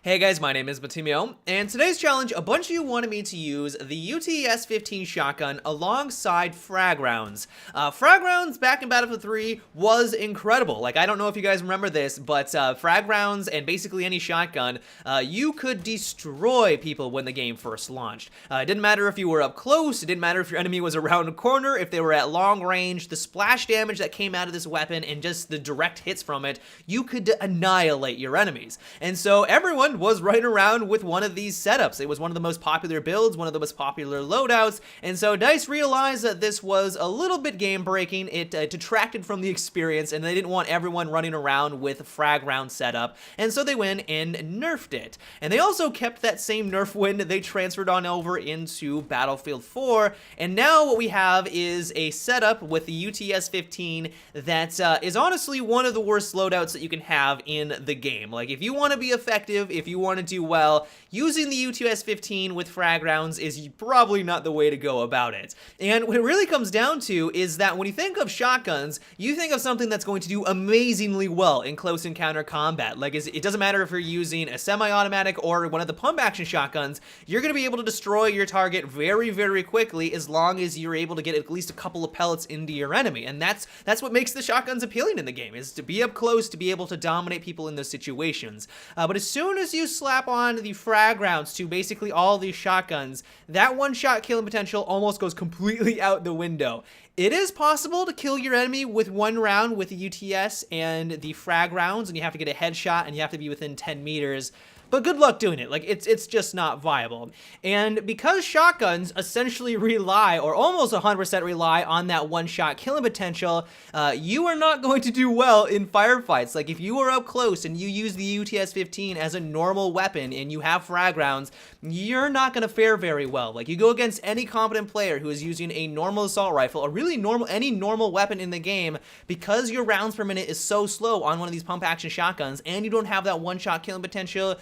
Hey guys, my name is Batimio, and today's challenge, a bunch of you wanted me to use the UTS-15 shotgun alongside Frag Rounds. Frag Rounds back in Battlefield 3 was incredible. Like, I don't know if you guys remember this, but Frag Rounds and basically any shotgun, you could destroy people when the game first launched. It didn't matter if you were up close, it didn't matter if your enemy was around a corner, if they were at long range, the splash damage that came out of this weapon and just the direct hits from it, you could annihilate your enemies. And so everyone was running around with one of these setups. It was one of the most popular builds, one of the most popular loadouts, and so DICE realized that this was a little bit game-breaking. It detracted from the experience, and they didn't want everyone running around with a frag round setup, and so they went and nerfed it. And they also kept that same nerf win they transferred on over into Battlefield 4, and now what we have is a setup with the UTS-15 that is honestly one of the worst loadouts that you can have in the game. Like, if you want to be effective, if you want to do well, using the UTS-15 with frag rounds is probably not the way to go about it. And what it really comes down to is that when you think of shotguns, you think of something that's going to do amazingly well in close encounter combat. Like, it doesn't matter if you're using a semi-automatic or one of the pump action shotguns, you're going to be able to destroy your target very, very quickly as long as you're able to get at least a couple of pellets into your enemy. And that's what makes the shotguns appealing in the game, is to be up close, to be able to dominate people in those situations. But as soon as you slap on the frag rounds to basically all these shotguns, that one-shot killing potential almost goes completely out the window. It is possible to kill your enemy with one round with the UTS and the frag rounds, and you have to get a headshot and you have to be within 10 meters. But good luck doing it. Like, it's just not viable. And because shotguns essentially rely, or almost 100% rely, on that one-shot killing potential, you are not going to do well in firefights. Like, if you are up close and you use the UTS-15 as a normal weapon and you have frag rounds, you're not going to fare very well. Like, you go against any competent player who is using a normal assault rifle, or really any normal weapon in the game, because your rounds per minute is so slow on one of these pump-action shotguns, and you don't have that one-shot killing potential,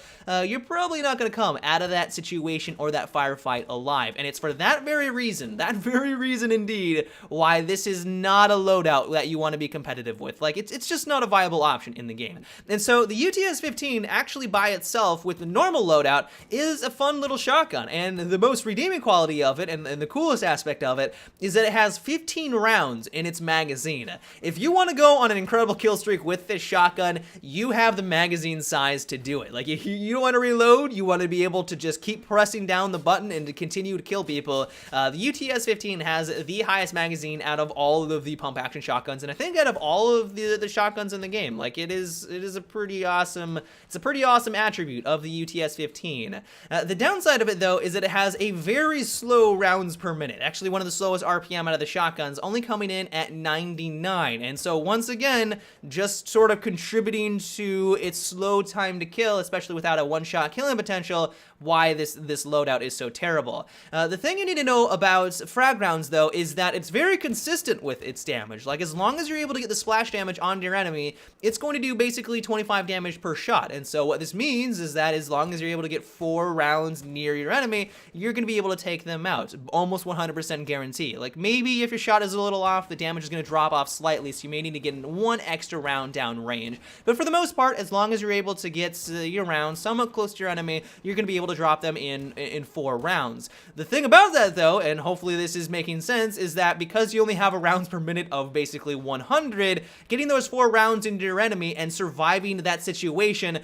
you're probably not going to come out of that situation or that firefight alive. And it's for that very reason indeed, why this is not a loadout that you want to be competitive with. Like, it's just not a viable option in the game. And so the UTS-15 actually by itself with the normal loadout is a fun little shotgun. And the most redeeming quality of it, and the coolest aspect of it, is that it has 15 rounds in its magazine. If you want to go on an incredible kill streak with this shotgun, you have the magazine size to do it. Like, if you don't want to reload, you want to be able to just keep pressing down the button and to continue to kill people, the UTS-15 has the highest magazine out of all of the pump action shotguns, and I think out of all of the shotguns in the game. Like, it is a pretty awesome attribute of the UTS-15. The downside of it, though, is that it has a very slow rounds per minute. Actually, one of the slowest RPM out of the shotguns, only coming in at 99. And so once again, just sort of contributing to its slow time to kill, especially without a one-shot killing potential, why this loadout is so terrible. The thing you need to know about frag rounds, though, is that it's very consistent with its damage. Like, as long as you're able to get the splash damage onto your enemy, it's going to do basically 25 damage per shot. And so what this means is that as long as you're able to get 4 rounds near your enemy, you're going to be able to take them out. Almost 100% guarantee. Like, maybe if your shot is a little off, the damage is going to drop off slightly, so you may need to get one extra round down range. But for the most part, as long as you're able to get your round somewhat close to your enemy, you're going to be able to drop them in 4 rounds. The thing about that, though, and hopefully this is making sense, is that because you only have a rounds per minute of basically 100, getting those 4 rounds into your enemy and surviving that situation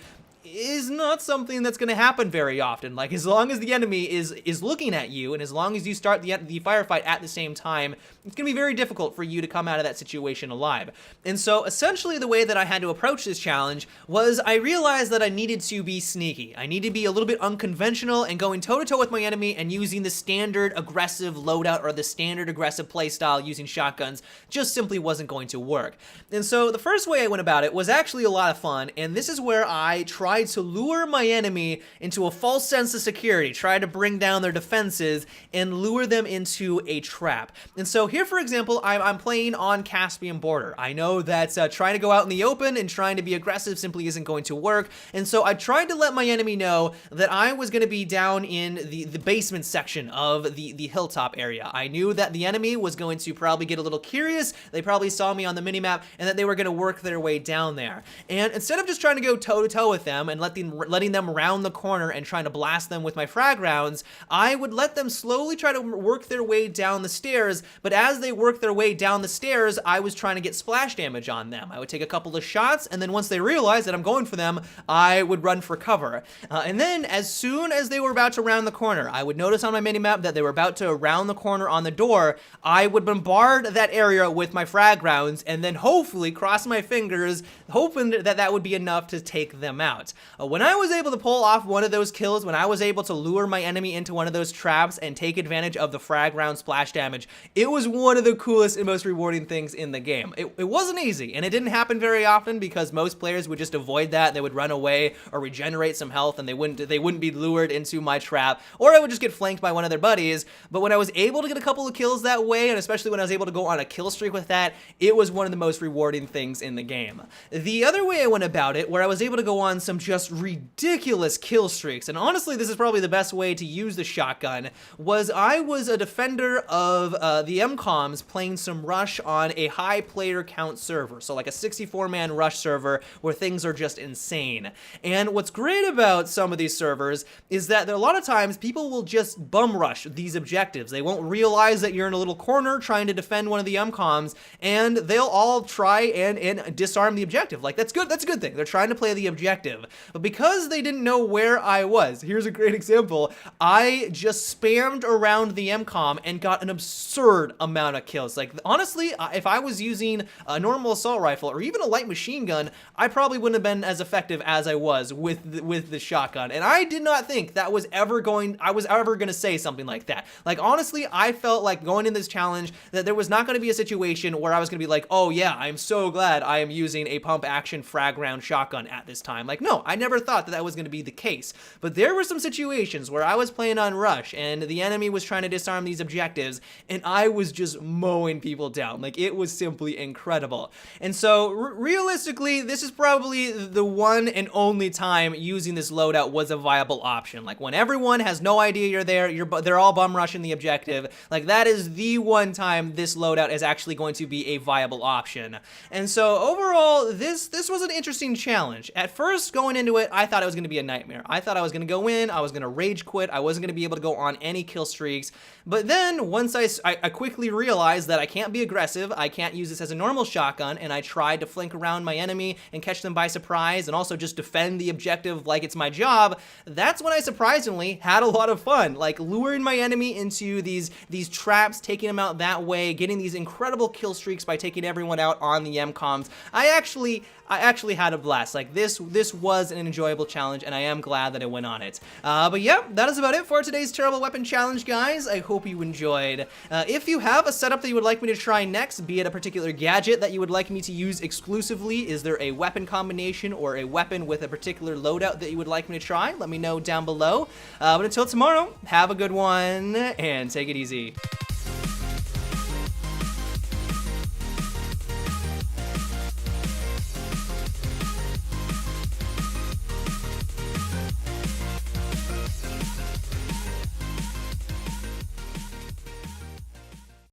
is not something that's going to happen very often. Like, as long as the enemy is looking at you, and as long as you start the firefight at the same time, it's going to be very difficult for you to come out of that situation alive. And so essentially the way that I had to approach this challenge was I realized that I needed to be sneaky. I need to be a little bit unconventional, and going toe-to-toe with my enemy and using the standard aggressive loadout or the standard aggressive playstyle using shotguns just simply wasn't going to work. And so the first way I went about it was actually a lot of fun, and this is where I tried to lure my enemy into a false sense of security, try to bring down their defenses, and lure them into a trap. And so here, for example, I'm playing on Caspian border. I know that trying to go out in the open and trying to be aggressive simply isn't going to work, and so I tried to let my enemy know that I was going to be down in the basement section of the hilltop area. I knew that the enemy was going to probably get a little curious, they probably saw me on the minimap, and that they were going to work their way down there. And instead of just trying to go toe-to-toe with them them and letting them round the corner and trying to blast them with my frag rounds, I would let them slowly try to work their way down the stairs, but as they worked their way down the stairs, I was trying to get splash damage on them. I would take a couple of shots, and then once they realized that I'm going for them, I would run for cover. And then as soon as they were about to round the corner, I would notice on my minimap that they were about to round the corner on the door. I would bombard that area with my frag rounds, and then hopefully cross my fingers, hoping that that would be enough to take them out. When I was able to pull off one of those kills, when I was able to lure my enemy into one of those traps and take advantage of the frag round splash damage, it was one of the coolest and most rewarding things in the game. It wasn't easy, and it didn't happen very often because most players would just avoid that. They would run away or regenerate some health, and they wouldn't be lured into my trap, or I would just get flanked by one of their buddies. But when I was able to get a couple of kills that way, and especially when I was able to go on a kill streak with that, it was one of the most rewarding things in the game. The other way I went about it, where I was able to go on some just ridiculous kill streaks, and honestly this is probably the best way to use the shotgun, was I was a defender of the MCOMs playing some Rush on a high player count server, so like a 64-man Rush server where things are just insane. And what's great about some of these servers is that a lot of times people will just bum rush these objectives. They won't realize that you're in a little corner trying to defend one of the MCOMs, and they'll all try and disarm the objective. Like, that's good. That's a good thing. They're trying to play the objective. But because they didn't know where I was, here's a great example. I just spammed around the MCOM and got an absurd amount of kills. Like, honestly, if I was using a normal assault rifle or even a light machine gun, I probably wouldn't have been as effective as I was with the shotgun. And I did not think that I was ever going to say something like that. Like, honestly, I felt like going in this challenge that there was not going to be a situation where I was going to be like, oh yeah, I'm so glad I am using a pump action frag round shotgun at this time. Like, no, I never thought that was going to be the case. But there were some situations where I was playing on Rush and the enemy was trying to disarm these objectives, and I was just mowing people down. Like, it was simply incredible. And so realistically, this is probably the one and only time using this loadout was a viable option. Like, when everyone has no idea you're there, they're all bum rushing the objective, like, that is the one time this loadout is actually going to be a viable option. And so overall, this was an interesting challenge. At first, going into it, I thought it was going to be a nightmare. I thought I was going to go in, I was going to rage quit, I wasn't going to be able to go on any kill streaks. But then once I quickly realized that I can't be aggressive, I can't use this as a normal shotgun, and I tried to flank around my enemy and catch them by surprise and also just defend the objective like it's my job, that's when I surprisingly had a lot of fun. Like, luring my enemy into these traps, taking them out that way, getting these incredible kill streaks by taking everyone out on the MCOMs. I actually had a blast. Like, this was an enjoyable challenge, and I am glad that I went on it. But yeah, that is about it for today's Terrible Weapon Challenge, guys. I hope you enjoyed. If you have a setup that you would like me to try next, be it a particular gadget that you would like me to use exclusively, is there a weapon combination or a weapon with a particular loadout that you would like me to try, let me know down below. But until tomorrow, have a good one, and take it easy.